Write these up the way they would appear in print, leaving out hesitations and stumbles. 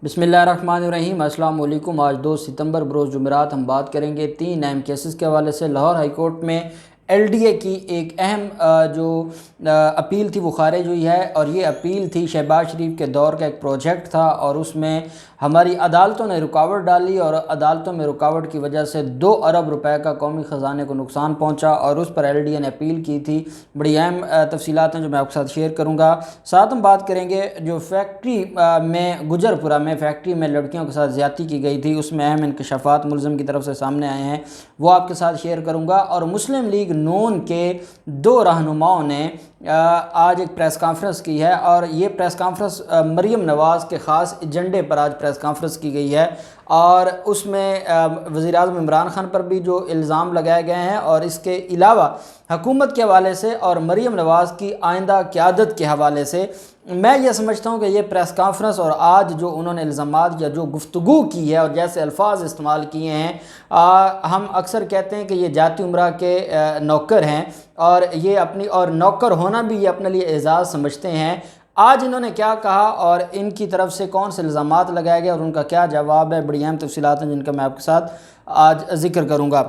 بسم اللہ الرحمن الرحیم۔ السلام علیکم۔ آج 2 ستمبر بروز جمعرات ہم بات کریں گے 3 اہم کیسز کے حوالے سے۔ لاہور ہائی کورٹ میں ایل ڈی اے کی ایک اہم جو اپیل تھی وہ خارج ہوئی ہے، اور یہ اپیل تھی شہباز شریف کے دور کا ایک پروجیکٹ تھا، اور اس میں ہماری عدالتوں نے رکاوٹ ڈالی، اور عدالتوں میں رکاوٹ کی وجہ سے 2 ارب روپے کا قومی خزانے کو نقصان پہنچا، اور اس پر ایل ڈی اے نے اپیل کی تھی۔ بڑی اہم تفصیلات ہیں جو میں آپ کے ساتھ شیئر کروں گا۔ ساتھ ہم بات کریں گے جو فیکٹری میں گجرپورہ میں فیکٹری میں لڑکیوں کے ساتھ زیادتی کی گئی تھی، اس میں اہم انکشافات ملزم کی طرف سے سامنے آئے ہیں، وہ آپ کے ساتھ شیئر کروں گا۔ اور مسلم لیگ نون کے 2 رہنماؤں نے آج ایک پریس کانفرنس کی ہے، اور یہ پریس کانفرنس مریم نواز کے خاص ایجنڈے پر آج پریس کانفرنس کی گئی ہے، اور اس میں وزیر اعظم عمران خان پر بھی جو الزام لگائے گئے ہیں، اور اس کے علاوہ حکومت کے حوالے سے اور مریم نواز کی آئندہ قیادت کے حوالے سے میں یہ سمجھتا ہوں کہ یہ پریس کانفرنس اور آج جو انہوں نے الزامات یا جو گفتگو کی ہے اور جیسے الفاظ استعمال کیے ہیں، ہم اکثر کہتے ہیں کہ یہ جاتی عمرہ کے نوکر ہیں، اور یہ اپنی اور نوکر ہونا بھی یہ اپنے لیے اعزاز سمجھتے ہیں۔ آج انہوں نے کیا کہا اور ان کی طرف سے کون سے الزامات لگائے گئے اور ان کا کیا جواب ہے، بڑی اہم تفصیلات ہیں جن کا میں آپ کے ساتھ آج ذکر کروں گا۔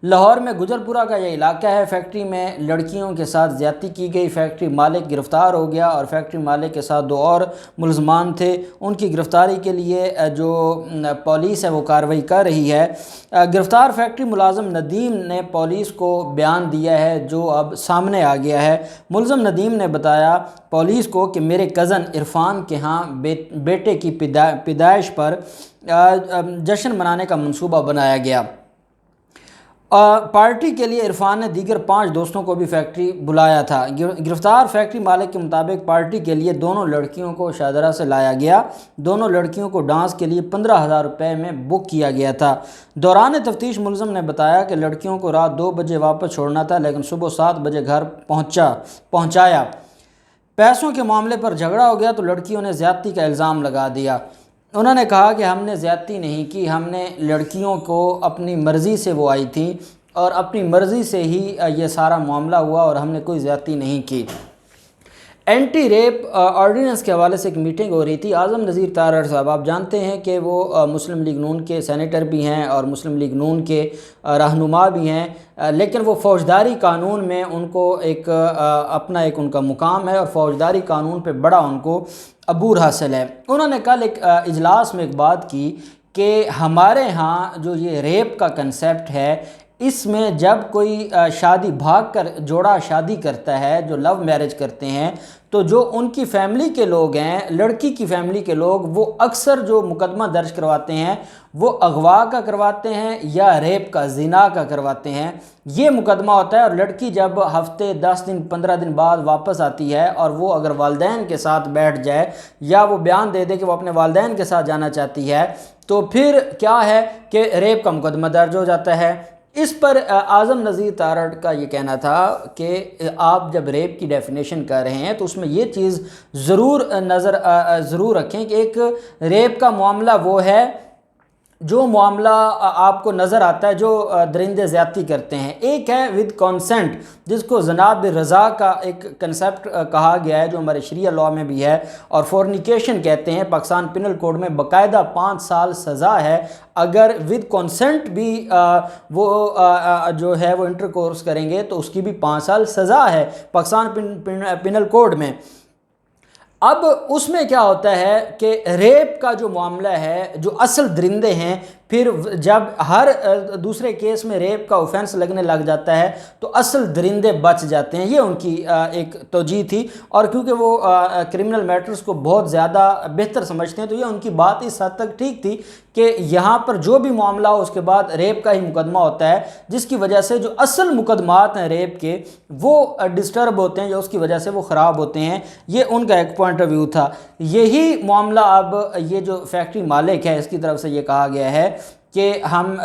لاہور میں گجرپورہ کا یہ علاقہ ہے، فیکٹری میں لڑکیوں کے ساتھ زیادتی کی گئی، فیکٹری مالک گرفتار ہو گیا، اور فیکٹری مالک کے ساتھ 2 اور ملزمان تھے، ان کی گرفتاری کے لیے جو پولیس ہے وہ کارروائی کر رہی ہے۔ گرفتار فیکٹری ملازم ندیم نے پولیس کو بیان دیا ہے جو اب سامنے آ گیا ہے۔ ملزم ندیم نے بتایا پولیس کو کہ میرے کزن عرفان کے ہاں بیٹے کی پیدائش پر جشن منانے کا منصوبہ بنایا گیا۔ پارٹی کے لیے عرفان نے دیگر 5 دوستوں کو بھی فیکٹری بلایا تھا۔ گرفتار فیکٹری مالک کے مطابق پارٹی کے لیے دونوں لڑکیوں کو شاہدرہ سے لایا گیا، دونوں لڑکیوں کو ڈانس کے لیے 15,000 روپے میں بک کیا گیا تھا۔ دوران تفتیش ملزم نے بتایا کہ لڑکیوں کو رات 2 بجے واپس چھوڑنا تھا، لیکن صبح 7 بجے گھر پہنچایا۔ پیسوں کے معاملے پر جھگڑا ہو گیا تو لڑکیوں نے زیادتی کا الزام لگا دیا۔ انہوں نے کہا کہ ہم نے زیادتی نہیں کی، ہم نے لڑکیوں کو اپنی مرضی سے وہ آئی تھیں اور اپنی مرضی سے ہی یہ سارا معاملہ ہوا، اور ہم نے کوئی زیادتی نہیں کی۔ اینٹی ریپ آرڈیننس کے حوالے سے ایک میٹنگ ہو رہی تھی۔ اعظم نذیر تارڑ صاحب آپ جانتے ہیں کہ وہ مسلم لیگ نون کے سینیٹر بھی ہیں اور مسلم لیگ نون کے رہنما بھی ہیں، لیکن وہ فوجداری قانون میں ان کو اپنا ان کا مقام ہے، اور فوجداری قانون پہ بڑا ان کو عبور حاصل ہے۔ انہوں نے کل ایک اجلاس میں ایک بات کی کہ ہمارے ہاں جو یہ ریپ کا کنسیپٹ ہے، اس میں جب کوئی شادی بھاگ کر جوڑا شادی کرتا ہے، جو لو میرج کرتے ہیں، تو جو ان کی فیملی کے لوگ ہیں، لڑکی کی فیملی کے لوگ، وہ اکثر جو مقدمہ درج کرواتے ہیں وہ اغوا کا کرواتے ہیں یا ریپ کا، زنا کا کرواتے ہیں۔ یہ مقدمہ ہوتا ہے، اور لڑکی جب ہفتے 10 دن 15 دن بعد واپس آتی ہے، اور وہ اگر والدین کے ساتھ بیٹھ جائے یا وہ بیان دے دے کہ وہ اپنے والدین کے ساتھ جانا چاہتی ہے، تو پھر کیا ہے کہ ریپ کا مقدمہ درج ہو جاتا ہے۔ اس پر اعظم نذیر تارڑ کا یہ کہنا تھا کہ آپ جب ریپ کی ڈیفینیشن کر رہے ہیں تو اس میں یہ چیز ضرور رکھیں کہ ایک ریپ کا معاملہ وہ ہے جو معاملہ آپ کو نظر آتا ہے جو درندے زیادتی کرتے ہیں، ایک ہے ود کانسنٹ جس کو جناب رضا کا ایک کنسیپٹ کہا گیا ہے جو ہمارے شریعہ لاء میں بھی ہے، اور فورنیکیشن کہتے ہیں، پاکستان پینل کوڈ میں باقاعدہ 5 سال سزا ہے اگر ود کانسنٹ بھی وہ جو ہے وہ انٹر کورس کریں گے تو اس کی بھی 5 سال سزا ہے پاکستان پینل کوڈ میں۔ اب اس میں کیا ہوتا ہے کہ ریپ کا جو معاملہ ہے، جو اصل درندے ہیں، پھر جب ہر دوسرے کیس میں ریپ کا اوفینس لگنے لگ جاتا ہے تو اصل درندے بچ جاتے ہیں، یہ ان کی ایک توجیہ تھی۔ اور کیونکہ وہ کرمنل میٹرز کو بہت زیادہ بہتر سمجھتے ہیں تو یہ ان کی بات اس حد تک ٹھیک تھی کہ یہاں پر جو بھی معاملہ ہو اس کے بعد ریپ کا ہی مقدمہ ہوتا ہے، جس کی وجہ سے جو اصل مقدمات ہیں ریپ کے وہ ڈسٹرب ہوتے ہیں یا اس کی وجہ سے وہ خراب ہوتے ہیں۔ یہ ان کا ایک پوائنٹ آف ویو تھا۔ یہی معاملہ اب یہ جو فیکٹری مالک ہے اس کی طرف سے یہ کہا گیا ہے کہ ہم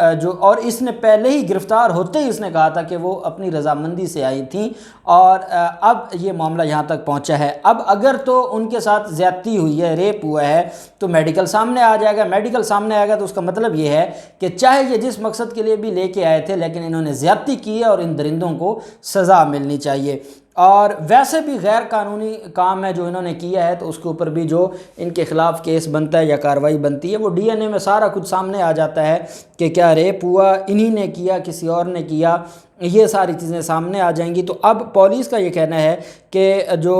اور اس نے پہلے ہی گرفتار ہوتے ہی اس نے کہا تھا کہ وہ اپنی رضامندی سے آئی تھیں، اور اب یہ معاملہ یہاں تک پہنچا ہے۔ اب اگر تو ان کے ساتھ زیادتی ہوئی ہے، ریپ ہوا ہے، تو میڈیکل سامنے آ جائے گا۔ میڈیکل سامنے آئے گا تو اس کا مطلب یہ ہے کہ چاہے یہ جس مقصد کے لیے بھی لے کے آئے تھے لیکن انہوں نے زیادتی کی ہے، اور ان درندوں کو سزا ملنی چاہیے۔ اور ویسے بھی غیر قانونی کام ہے جو انہوں نے کیا ہے، تو اس کے اوپر بھی جو ان کے خلاف کیس بنتا ہے یا کارروائی بنتی ہے، وہ ڈی این اے میں سارا کچھ سامنے آ جاتا ہے کہ کیا ریپ ہوا، انہی نے کیا، کسی اور نے کیا، یہ ساری چیزیں سامنے آ جائیں گی۔ تو اب پولیس کا یہ کہنا ہے کہ جو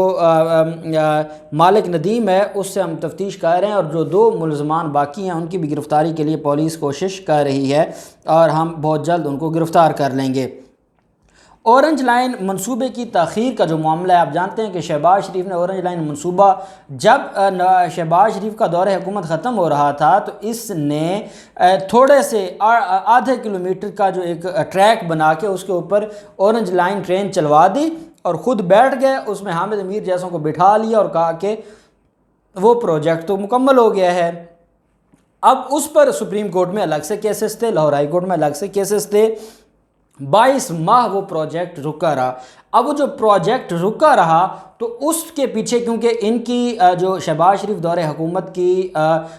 مالک ندیم ہے اس سے ہم تفتیش کر رہے ہیں، اور جو 2 ملزمان باقی ہیں ان کی بھی گرفتاری کے لیے پولیس کوشش کر رہی ہے، اور ہم بہت جلد ان کو گرفتار کر لیں گے۔ اورنج لائن منصوبے کی تاخیر کا جو معاملہ ہے، آپ جانتے ہیں کہ شہباز شریف نے اورنج لائن منصوبہ، جب شہباز شریف کا دور حکومت ختم ہو رہا تھا تو اس نے تھوڑے سے آدھے کلومیٹر کا جو ایک ٹریک بنا کے اس کے اوپر اورنج لائن ٹرین چلوا دی، اور خود بیٹھ گئے اس میں، حامد امیر جیسوں کو بٹھا لیا اور کہا کہ وہ پروجیکٹ تو مکمل ہو گیا ہے۔ اب اس پر سپریم کورٹ میں الگ سے کیسز تھے، لاہور ہائی کورٹ میں الگ سے کیسز تھے، 22 ماہ وہ پروجیکٹ رکا رہا۔ اب وہ جو پروجیکٹ رکا رہا تو اس کے پیچھے کیونکہ ان کی جو شہباز شریف دور حکومت کی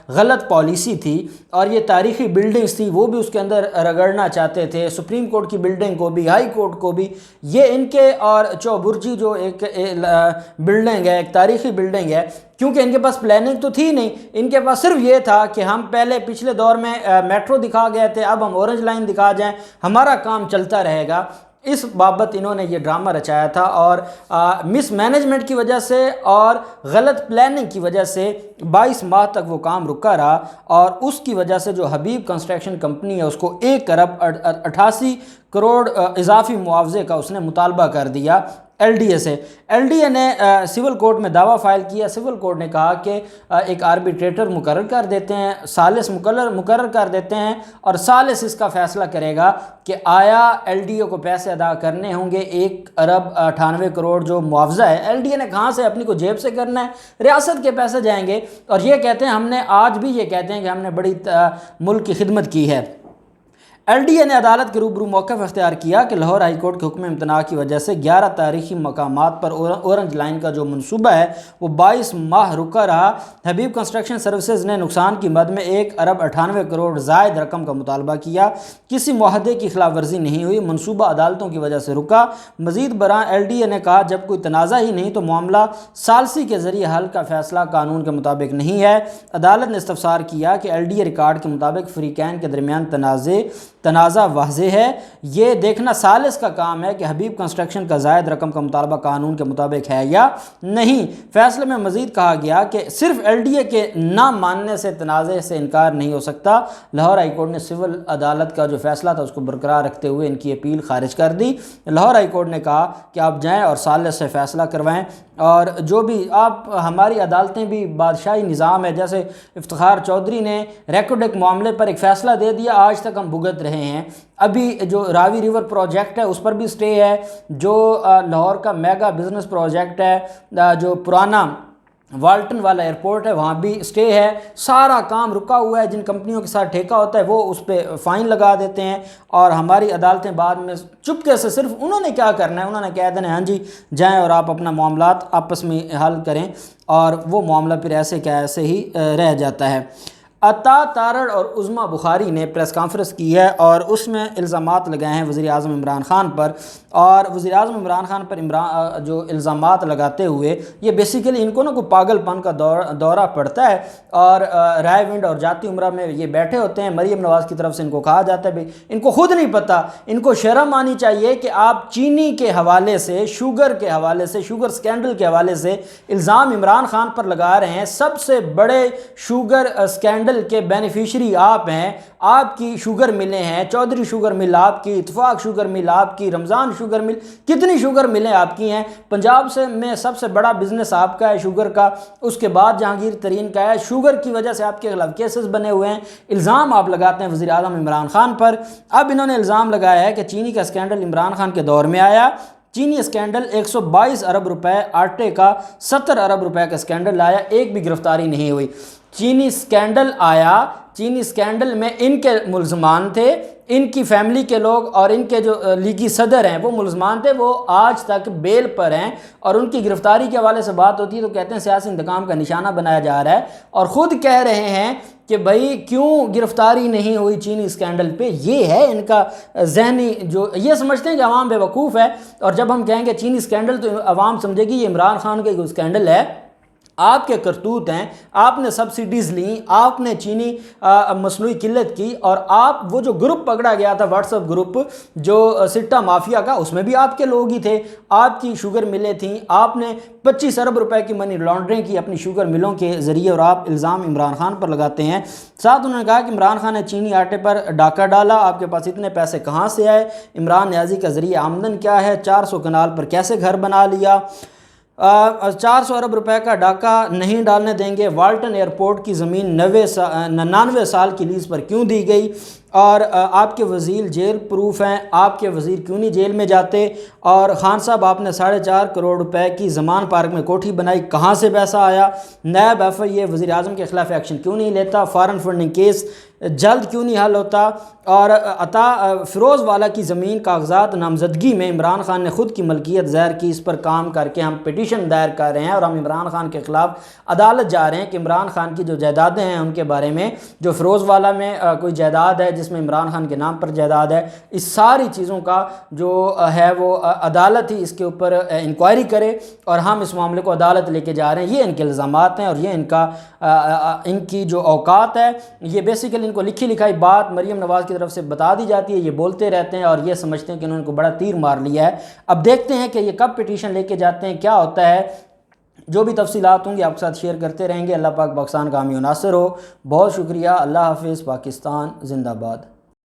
غلط پالیسی تھی، اور یہ تاریخی بلڈنگز تھی وہ بھی اس کے اندر رگڑنا چاہتے تھے، سپریم کورٹ کی بلڈنگ کو بھی، ہائی کورٹ کو بھی، یہ ان کے، اور چوبرجی جو ایک بلڈنگ ہے، ایک تاریخی بلڈنگ ہے، کیونکہ ان کے پاس پلاننگ تو تھی نہیں، ان کے پاس صرف یہ تھا کہ ہم پچھلے دور میں میٹرو دکھا گئے تھے، اب ہم اورنج لائن دکھا جائیں، ہمارا کام چلتا رہے گا۔ اس بابت انہوں نے یہ ڈرامہ رچایا تھا، اور مس مینجمنٹ کی وجہ سے اور غلط پلاننگ کی وجہ سے 22 ماہ تک وہ کام رکا رہا، اور اس کی وجہ سے جو حبیب کنسٹرکشن کمپنی ہے اس کو 1 ارب 88 کروڑ اضافی معاوضے کا اس نے مطالبہ کر دیا ایل ڈی اے سے۔ ایل ڈی اے نے سول کورٹ میں دعویٰ فائل کیا، سول کورٹ نے کہا کہ ایک آربیٹریٹر مقرر کر دیتے ہیں، ثالث مقرر کر دیتے ہیں، اور ثالث اس کا فیصلہ کرے گا کہ آیا ایل ڈی اے کو پیسے ادا کرنے ہوں گے 1 ارب 98 کروڑ جو معاوضہ ہے، ایل ڈی اے نے کہاں سے اپنی کو جیب سے کرنا ہے، ریاست کے پیسے جائیں گے، اور یہ کہتے ہیں ہم نے، آج بھی یہ کہتے ہیں کہ ہم نے بڑی ملک کی خدمت کی ہے۔ ایل ڈی اے نے عدالت کے روبرو موقف اختیار کیا کہ لاہور ہائی کورٹ کے حکم امتناع کی وجہ سے 11 تاریخی مقامات پر اورنج لائن کا جو منصوبہ ہے وہ 22 ماہ رکا رہا۔ حبیب کنسٹرکشن سروسز نے نقصان کی مد میں 1 ارب 98 کروڑ زائد رقم کا مطالبہ کیا، کسی معاہدے کی خلاف ورزی نہیں ہوئی، منصوبہ عدالتوں کی وجہ سے رکا۔ مزید برآں ایل ڈی اے نے کہا جب کوئی تنازع ہی نہیں تو معاملہ ثالثی کے ذریعے حل کا فیصلہ قانون کے مطابق نہیں ہے۔ عدالت نے استفسار کیا کہ ایل ڈی اے ریکارڈ کے مطابق فریقین کے درمیان تنازع واضح ہے، یہ دیکھنا ثالث کا کام ہے کہ حبیب کنسٹرکشن کا زائد رقم کا مطالبہ قانون کے مطابق ہے یا نہیں۔ فیصلے میں مزید کہا گیا کہ صرف ایل ڈی اے کے نہ ماننے سے تنازع سے انکار نہیں ہو سکتا۔ لاہور ہائی کورٹ نے سول عدالت کا جو فیصلہ تھا اس کو برقرار رکھتے ہوئے ان کی اپیل خارج کر دی۔ لاہور ہائی کورٹ نے کہا کہ آپ جائیں اور ثالث سے فیصلہ کروائیں، اور جو بھی آپ، ہماری عدالتیں بھی بادشاہی نظام ہے، جیسے افتخار چودھری نے ریکوڈ ایک معاملے پر ایک فیصلہ دے دیا، آج تک ہم بھگت رہے ہیں۔ ابھی جو راوی ریور پروجیکٹ ہے اس پر بھی سٹے ہے، جو لاہور کا میگا بزنس پروجیکٹ ہے، جو پرانا والٹن والا ایئرپورٹ ہے وہاں بھی سٹے ہے، سارا کام رکا ہوا ہے۔ جن کمپنیوں کے ساتھ ٹھیکہ ہوتا ہے وہ اس پہ فائن لگا دیتے ہیں، اور ہماری عدالتیں بعد میں چپکے سے صرف انہوں نے کیا کرنا ہے، انہوں نے کہہ دینا ہاں جی جائیں اور آپ اپنا معاملات آپس میں حل کریں، اور وہ معاملہ پھر ایسے کیا ایسے ہی رہ جاتا ہے۔ عطا تارڑ اور عظمیٰ بخاری نے پریس کانفرنس کی ہے، اور اس میں الزامات لگائے ہیں وزیر اعظم عمران خان پر، اور وزیر اعظم عمران خان پر جو الزامات لگاتے ہوئے یہ بیسیکلی ان کو نا کوئی پاگل پن کا دورہ پڑتا ہے، اور رائے ونڈ اور جاتی عمرہ میں یہ بیٹھے ہوتے ہیں، مریم نواز کی طرف سے ان کو کہا جاتا ہے بھائی ان کو خود نہیں پتہ، ان کو شرم آنی چاہیے کہ آپ چینی کے حوالے سے، شوگر کے حوالے سے، شوگر سکینڈل کے حوالے سے الزام عمران خان پر لگا رہے ہیں۔ سب سے بڑے شوگر سکینڈل کے بینیفیشری آپ ہیں، آپ کی شوگر ملیں ہیں، چودھری شوگر مل آپ کی، اتفاق شوگر مل آپ کی، رمضان شوگر مل، کتنی شوگر ملیں آپ کی ہیں، پنجاب میں سب سے بڑا بزنس آپ کا ہے شوگر کا، اس کے بعد جہانگیر ترین کا ہے، شوگر کی وجہ سے آپ کے خلاف کیسز بنے ہوئے ہیں، الزام آپ لگاتے ہیں وزیر اعظم عمران خان پر۔ اب انہوں نے الزام لگایا ہے کہ چینی کا اسکینڈل عمران خان کے دور میں آیا، چینی اسکینڈل 122 ارب روپے، آٹے کا 70 ارب روپے کا اسکینڈل آیا، ایک بھی گرفتاری نہیں ہوئی۔ چینی اسکینڈل آیا، چینی اسکینڈل میں ان کے ملزمان تھے، ان کی فیملی کے لوگ اور ان کے جو لیگی صدر ہیں وہ ملزمان تھے، وہ آج تک بیل پر ہیں، اور ان کی گرفتاری کے حوالے سے بات ہوتی ہے تو کہتے ہیں سیاسی انتقام کا نشانہ بنایا جا رہا ہے، اور خود کہہ رہے ہیں کہ بھائی کیوں گرفتاری نہیں ہوئی چینی اسکینڈل پہ. یہ ہے ان کا ذہنی، جو یہ سمجھتے ہیں کہ عوام بے وقوف ہے، اور جب ہم کہیں گے چینی اسکینڈل تو عوام سمجھے گی یہ عمران خان کا اسکینڈل ہے. آپ کے کرتوت ہیں، آپ نے سبسڈیز لیں، آپ نے چینی مصنوعی قلت کی، اور آپ وہ جو گروپ پکڑا گیا تھا واٹس ایپ گروپ جو سٹا مافیا کا، اس میں بھی آپ کے لوگ ہی تھے. آپ کی شوگر ملیں تھیں، آپ نے 25 ارب روپے کی منی لانڈرنگ کی اپنی شوگر ملوں کے ذریعے، اور آپ الزام عمران خان پر لگاتے ہیں. ساتھ انہوں نے کہا کہ عمران خان نے چینی آٹے پر ڈاکہ ڈالا، آپ کے پاس اتنے پیسے کہاں سے آئے، عمران نیازی کا ذریعہ آمدن کیا ہے، 400 کنال پر کیسے گھر بنا لیا، 400 ارب روپے کا ڈاکہ نہیں ڈالنے دیں گے، والٹن ایئرپورٹ کی زمین 99 سال کی لیز پر کیوں دی گئی، اور آپ کے وزیر جیل پروف ہیں، آپ کے وزیر کیوں نہیں جیل میں جاتے، اور خان صاحب آپ نے 4.5 کروڑ روپے کی زمان پارک میں کوٹھی بنائی، کہاں سے پیسہ آیا، نیب ایف آئی اے وزیر اعظم کے خلاف ایکشن کیوں نہیں لیتا، فارن فنڈنگ کیس جلد کیوں نہیں حل ہوتا، اور عطا فیروز والا کی زمین کاغذات نامزدگی میں عمران خان نے خود کی ملکیت ظاہر کی، اس پر کام کر کے ہم پٹیشن دائر کر رہے ہیں، اور ہم عمران خان کے خلاف عدالت جا رہے ہیں کہ عمران خان کی جو جائیدادیں ہیں ان کے بارے میں، جو فیروز والا میں کوئی جائیداد ہے جس میں عمران خان کے نام پر جائیداد ہے، اس ساری چیزوں کا جو ہے وہ عدالت ہی اس کے اوپر انکوائری کرے، اور ہم اس معاملے کو عدالت لے کے جا رہے ہیں. یہ ان کے الزامات ہیں، اور یہ ان کی جو اوقات ہے، یہ بیسیکلی ان کو لکھی لکھائی بات مریم نواز کی طرف سے بتا دی جاتی ہے، یہ بولتے رہتے ہیں اور یہ سمجھتے ہیں کہ انہوں نے کو بڑا تیر مار لیا ہے. اب دیکھتے ہیں کہ یہ کب پٹیشن لے کے جاتے ہیں، کیا ہوتا ہے. جو بھی تفصیلات ہوں گی آپ کے ساتھ شیئر کرتے رہیں گے. اللہ پاک پاکستان کا حامی و ناصر ہو. بہت شکریہ. اللہ حافظ. پاکستان زندہ باد.